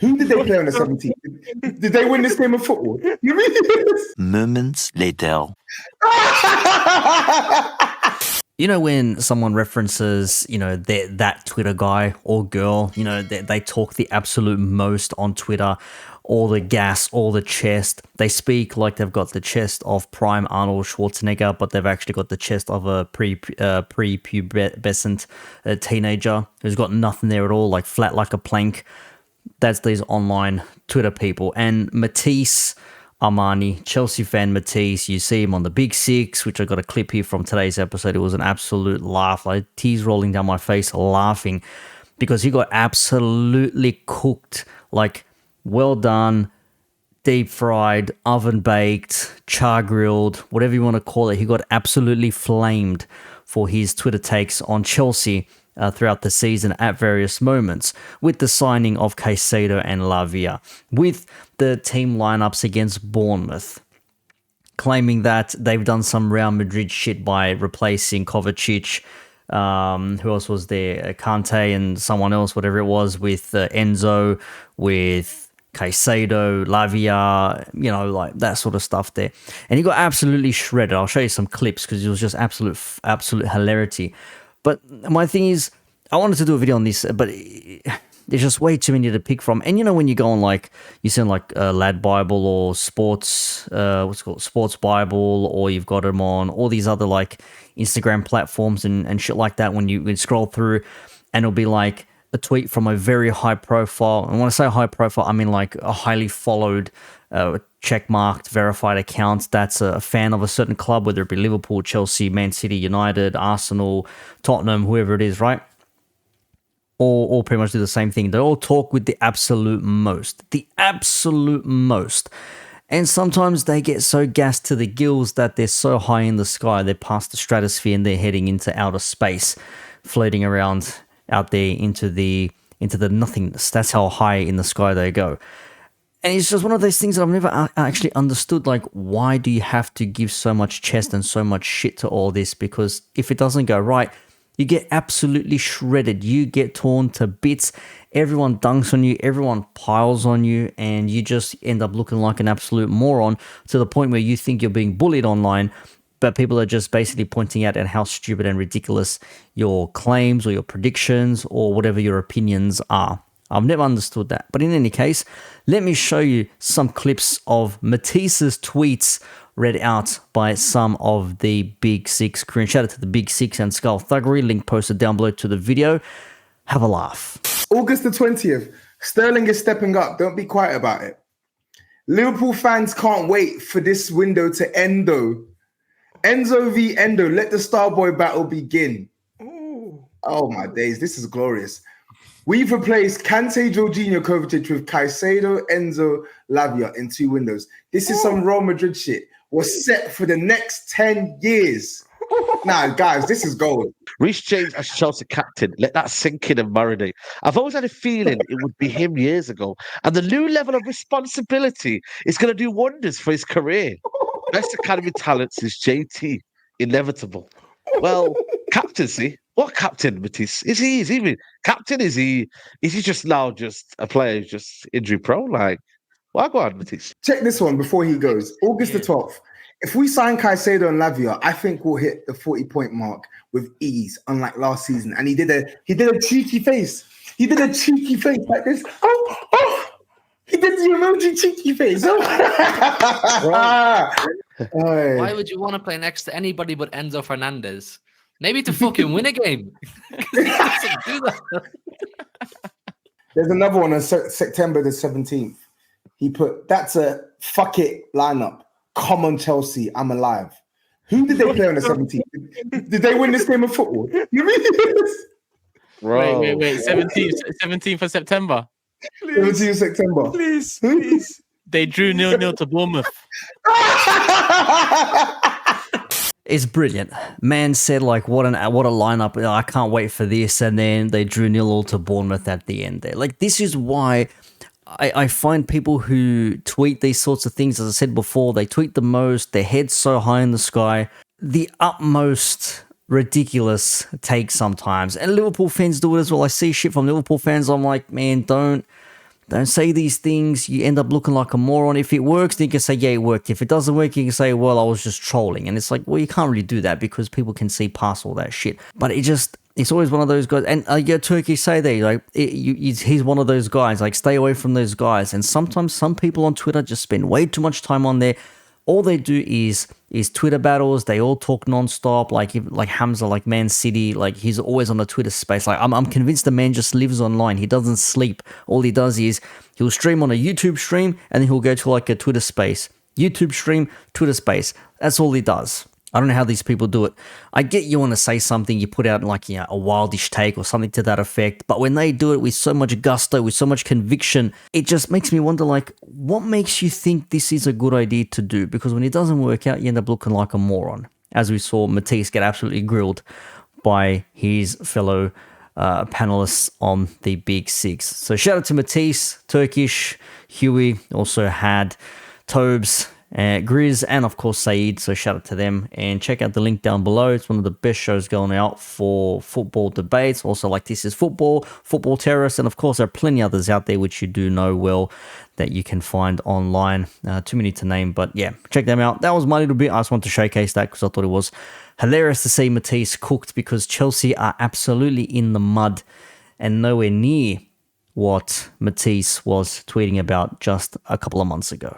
Who did they play on the 17th? Did they win this game of football? You mean this? Moments later. You know, when someone references, you know, that Twitter guy or girl, you know, they talk the absolute most on Twitter, all the gas, all the chest. They speak like they've got the chest of prime Arnold Schwarzenegger, but they've actually got the chest of a prepubescent teenager who's got nothing there at all, like flat like a plank. That's these online Twitter people. And Matisse Armani, Chelsea fan Matisse, you see him on the Big Six, which I got a clip here from today's episode. It was an absolute laugh, like tears rolling down my face laughing, because he got absolutely cooked, like well done, deep fried, oven baked, char grilled, whatever you want to call it. He got absolutely flamed for his Twitter takes on Chelsea throughout the season at various moments, with the signing of Caicedo and Lavia, with the team lineups against Bournemouth, claiming that they've done some Real Madrid shit by replacing Kovacic, who else was there, Kante and someone else, whatever it was, with Enzo, with Caicedo, Lavia, you know, like that sort of stuff there. And he got absolutely shredded. I'll show you some clips because it was just absolute hilarity. But my thing is, I wanted to do a video on this, but there's just way too many to pick from. And you know, when you go on, like, you send like Lad Bible or Sports, what's it called, Sports Bible, or you've got them on all these other like Instagram platforms and shit like that. When you scroll through, and it'll be like a tweet from a very high profile. And when I say high profile, I mean like a highly followed, check-marked, verified account that's a fan of a certain club, whether it be Liverpool, Chelsea, Man City, United, Arsenal, Tottenham, whoever it is, right? All pretty much do the same thing. They all talk with the absolute most. The absolute most. And sometimes they get so gassed to the gills that they're so high in the sky, they're past the stratosphere and they're heading into outer space, floating around out there into the nothingness. That's how high in the sky they go. And it's just one of those things that I've never actually understood. Like, why do you have to give so much chest and so much shit to all this? Because if it doesn't go right, you get absolutely shredded. You get torn to bits. Everyone dunks on you. Everyone piles on you. And you just end up looking like an absolute moron to the point where you think you're being bullied online. But people are just basically pointing out at how stupid and ridiculous your claims or your predictions or whatever your opinions are. I've never understood that. But in any case, let me show you some clips of Matisse's tweets read out by some of the Big Six crew. And shout out to the Big Six and Skull Thuggery. Link posted down below to the video. Have a laugh. August the 20th. Sterling is stepping up. Don't be quiet about it. Liverpool fans can't wait for this window to end, though. Enzo v. Endo. Let the Starboy battle begin. Ooh. Oh, my days. This is glorious. We've replaced Kante, Jorginho, Kovacic with Caicedo, Enzo, Lavia in 2 windows. This is some Real Madrid shit. We're set for the next 10 years. Nah, guys, this is gold. Reece James as Chelsea captain. Let that sink in and marinate. I've always had a feeling it would be him years ago. And the new level of responsibility is going to do wonders for his career. Best academy talents is JT. Inevitable. Well, captaincy. What captain, Matisse? Is he even captain? Is he just now just a player who's just injury prone? Like, why go on, Matisse? Check this one before he goes. August the 12th. If we sign Caicedo and Lavia, I think we'll hit the 40-point mark with ease, unlike last season. And he did a cheeky face. He did a cheeky face like this. Oh. He did the emoji cheeky face. Why would you want to play next to anybody but Enzo Fernandez? Maybe to fucking win a game. There's another one on September the 17th. He put, that's a fuck it lineup. Come on, Chelsea, I'm alive. Who did they play on the 17th? Did they win this game of football? You mean this? Bro. Wait. 17th of September. 17th of September. Please. They drew 0-0 to Bournemouth. It's brilliant. Man said, like, what a lineup. I can't wait for this. And then they drew 0-0 to Bournemouth at the end there. Like, this is why I find people who tweet these sorts of things, as I said before, they tweet the most, their head's so high in the sky, the utmost ridiculous take sometimes. And Liverpool fans do it as well. I see shit from Liverpool fans. I'm like, man, don't Don't say these things. You end up looking like a moron. If it works, then you can say, yeah, it worked. If it doesn't work, you can say, well, I was just trolling. And it's like, well, you can't really do that because people can see past all that shit. But it's always one of those guys. And Turkey say that, like, he's one of those guys. Like, stay away from those guys. And sometimes some people on Twitter just spend way too much time on there. All they do is Twitter battles. They all talk nonstop. Like Hamza, like Man City, like he's always on the Twitter space. Like I'm convinced the man just lives online. He doesn't sleep. All he does is he'll stream on a YouTube stream and then he'll go to like a Twitter space. YouTube stream, Twitter space. That's all he does. I don't know how these people do it. I get you want to say something, you put out like, a wildish take or something to that effect. But when they do it with so much gusto, with so much conviction, it just makes me wonder, like, what makes you think this is a good idea to do? Because when it doesn't work out, you end up looking like a moron. As we saw Matisse get absolutely grilled by his fellow panelists on the Big Six. So shout out to Matisse, Turkish, Huey, also had Tobes, Grizz, and of course Saeed. So shout out to them, and check out the link down below. It's one of the best shows going out for football debates. Also, like, This Is Football, Football Terrorists, and of course there are plenty others out there which you do know well that you can find online. Too many to name, but yeah, check them out. That was my little bit. I just wanted to showcase that because I thought it was hilarious to see Matisse cooked, because Chelsea are absolutely in the mud and nowhere near what Matisse was tweeting about just a couple of months ago.